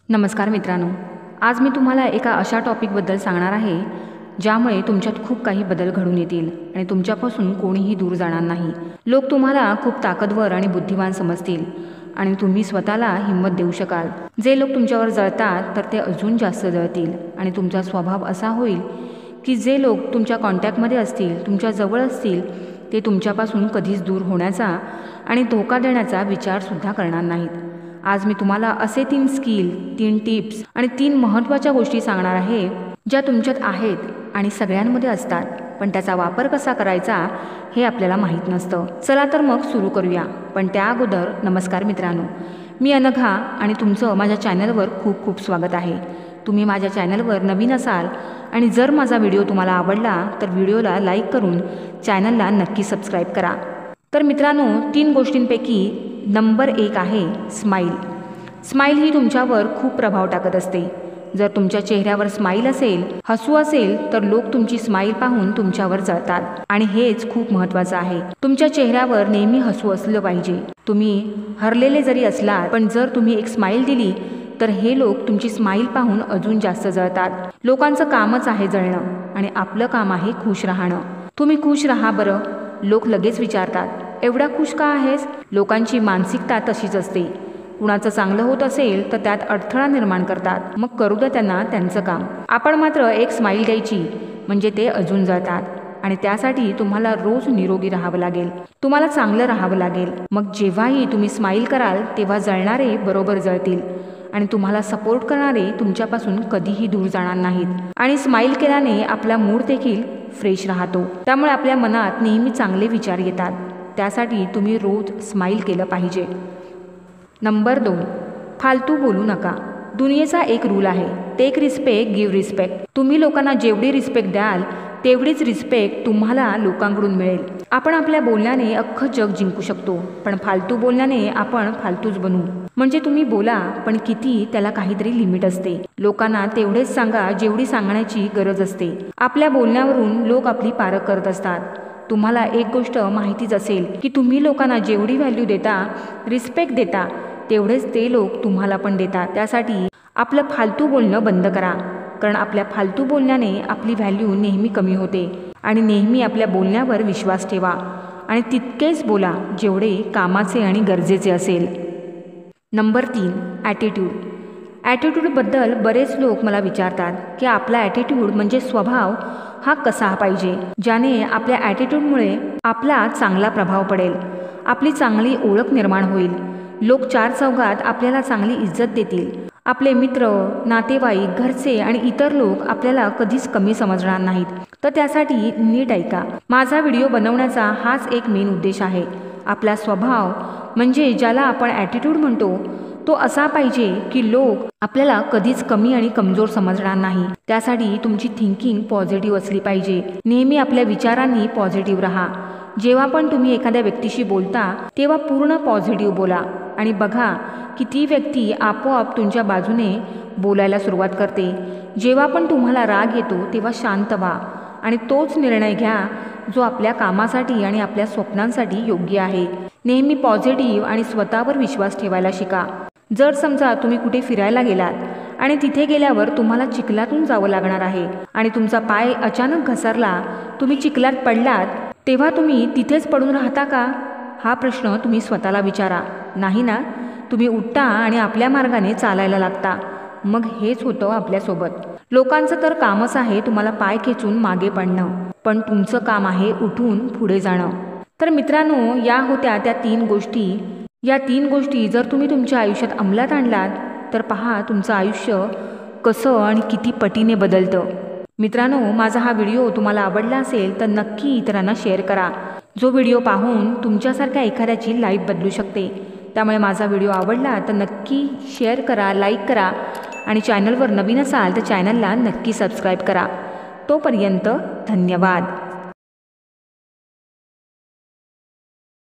नमस्कार मित्रांनो, आज मी तुम्हाला एका अशा टॉपिकबद्दल सांगणार आहे ज्यामुळे तुमच्यात खूप काही बदल घडून येतील आणि तुमच्यापासून कोणीही दूर जाणार नाही। लोक तुम्हाला खूप ताकदवर आणि बुद्धिमान समजतील आणि तुम्ही स्वतःला हिंमत देऊ शकाल। जे लोक तुमच्यावर जळतात तर ते अजून जास्त जळतील आणि तुमचा स्वभाव असा होईल की जे लोक तुमच्या कॉन्टॅक्टमध्ये असतील, तुमच्या जवळ असतील, ते तुमच्यापासून कधीच दूर होण्याचा आणि धोका देण्याचा विचारसुद्धा करणार नाहीत। आज मी तुम्हाला असे 3 स्किल, 3 टिप्स आणि 3 महत्त्वाच्या गोष्टी सांगणार आहे ज्या तुमच्यात आहेत आणि सगळ्यांमध्ये असतात, पण त्याचा वापर कसा करायचा हे आपल्याला माहीत नसतं। चला तर मग सुरू करूया। पण त्या अगोदर नमस्कार मित्रांनो, मी अनघा आणि तुमचं माझ्या चॅनलवर खूप खूप स्वागत आहे। तुम्ही माझ्या चॅनलवर नवीन असाल आणि जर माझा व्हिडिओ तुम्हाला आवडला तर व्हिडिओला लाईक करून चॅनलला नक्की सबस्क्राईब करा। तर मित्रांनो, 3 गोष्टींपैकी नंबर 1 आहे स्माईल। स्माईल ही तुमच्यावर खूप प्रभाव टाकत असते। जर तुमच्या चेहऱ्यावर स्माईल असेल, हसू असेल, तर लोक तुमची स्माईल पाहून तुमच्यावर जळतात आणि हेच खूप महत्त्वाचं आहे। तुमच्या चेहऱ्यावर नेहमी हसू असलं पाहिजे। तुम्ही हरलेले जरी असलात, पण जर तुम्ही एक स्माईल दिली तर हे लोक तुमची स्माईल पाहून अजून जास्त जळतात। लोकांचं कामच आहे जळणं आणि आपलं काम आहे खुश राहणं। तुम्ही खुश राहा बरं। लोक लगेच विचारतात, एवढा खुश का आहेस? लोकांची मानसिकता तशीच असते। कुणाचं चांगलं होत असेल तर त्यात अडथळा निर्माण करतात, मग करू द्या त्यांना त्यांचं काम। आपण मात्र एक स्माईल द्यायची म्हणजे ते अजून जळतात आणि त्यासाठी तुम्हाला रोज निरोगी राहावं लागेल, तुम्हाला चांगलं राहावं लागेल। मग जेव्हाही तुम्ही स्माईल कराल तेव्हा जळणारे बरोबर जळतील आणि तुम्हाला सपोर्ट करणारे तुमच्यापासून कधीही दूर जाणार नाहीत। आणि स्माईल केल्याने आपला मूड देखील फ्रेश राहतो, त्यामुळे आपल्या मनात नेहमी चांगले विचार येतात। त्यासाठी तुम्ही रोज स्माईल केलं पाहिजे। नंबर 2, फालतू बोलू नका। दुनियेचा एक रूल आहे, टेक रिस्पेक्ट, गिव्ह रिस्पेक्ट। तुम्ही लोकांना जेवढी रिस्पेक्ट द्याल तेवढीच रिस्पेक्ट तुम्हाला लोकांकडून मिळेल। आपण आपल्या बोलण्याने अख्खं जग जिंकू शकतो, पण फालतू बोलण्याने आपण फालतूच बनू। म्हणजे तुम्ही बोला, पण किती त्याला काहीतरी लिमिट असते। लोकांना तेवढेच सांगा जेवढी सांगण्याची गरज असते। आपल्या बोलण्यावरून लोक आपली पारख करत असतात। तुम्हाला एक गोष्ट माहितीच असेल की तुम्ही लोकांना जेवढी व्हॅल्यू देता, रिस्पेक्ट देता, तेवढेच ते लोक तुम्हाला पण देतात। त्यासाठी आपलं फालतू बोलणं बंद करा, कारण आपल्या फालतू बोलण्याने आपली व्हॅल्यू नेहमी कमी होते। आणि नेहमी आपल्या बोलण्यावर विश्वास ठेवा आणि तितकेच बोला जेवढे कामाचे आणि गरजेचे असेल। Number 3, attitude. ॲटिट्यूडबद्दल बरेच लोक मला विचारतात की आपला ॲटिट्यूड म्हणजे स्वभाव हा कसा पाहिजे, ज्याने आपल्या ॲटिट्यूडमुळे आपला चांगला प्रभाव पडेल, आपली चांगली ओळख निर्माण होईल, लोक 4 चौघात आपल्याला चांगली इज्जत देतील, आपले मित्र, नातेवाईक, घरचे आणि इतर लोक आपल्याला कधीच कमी समजणार नाहीत। तर त्यासाठी नीट ऐका। माझा व्हिडिओ बनवण्याचा हाच एक मेन उद्देश आहे। आपला स्वभाव म्हणजे ज्याला आपण ॲटिट्यूड म्हणतो, तो असा पाहिजे की लोक आपल्याला कधीच कमी आणि कमजोर समजणार नाही। त्यासाठी तुमची थिंकिंग पॉझिटिव्ह असली पाहिजे। नेहमी आपल्या विचारांनी पॉझिटिव्ह राहा। जेव्हा पण तुम्ही एखाद्या व्यक्तीशी बोलता तेव्हा पूर्ण पॉझिटिव्ह बोला आणि बघा की ती व्यक्ती आपोआप तुमच्या बाजूने बोलायला सुरुवात करते। जेव्हा पण तुम्हाला राग येतो तेव्हा शांत व्हा आणि तोच निर्णय घ्या जो आपल्या कामासाठी आणि आपल्या स्वप्नांसाठी योग्य आहे। नेहमी पॉझिटिव्ह आणि स्वतःवर विश्वास ठेवायला शिका। जर समजा तुम्ही कुठे फिरायला गेलात आणि तिथे गेल्यावर तुम्हाला चिखलातून जावं लागणार आहे आणि तुमचा पाय अचानक घसरला, तुम्ही चिखलात पडलात, तेव्हा तुम्ही तिथेच पडून राहता का? हा प्रश्न तुम्ही स्वतःला विचारा। नाही ना? तुम्ही उठता आणि आपल्या मार्गाने चालायला लागता। मग हेच होतं आपल्यासोबत। लोकांचं तर कामच आहे तुम्हाला पाय खेचून मागे पडणं, पण तुमचं काम आहे उठून पुढे जाणं। तर मित्रांनो, या होत्या त्या 3 गोष्टी। या 3 गोष्टी जर तुम्ही तुमच्या आयुष्यात अंमलात आणलात तर पहा तुमचं आयुष्य कसं आणि किती पटीने बदलतं। मित्रांनो, माझा हा व्हिडिओ तुम्हाला आवडला असेल तर नक्की इतरांना शेअर करा। जो व्हिडिओ पाहून तुमच्यासारख्या एखाद्याची लाईफ बदलू शकते। त्यामुळे माझा व्हिडिओ आवडला तर नक्की शेअर करा, लाईक करा आणि चॅनलवर नवीन असाल तर चॅनलला नक्की सबस्क्राईब करा। तोपर्यंत धन्यवाद।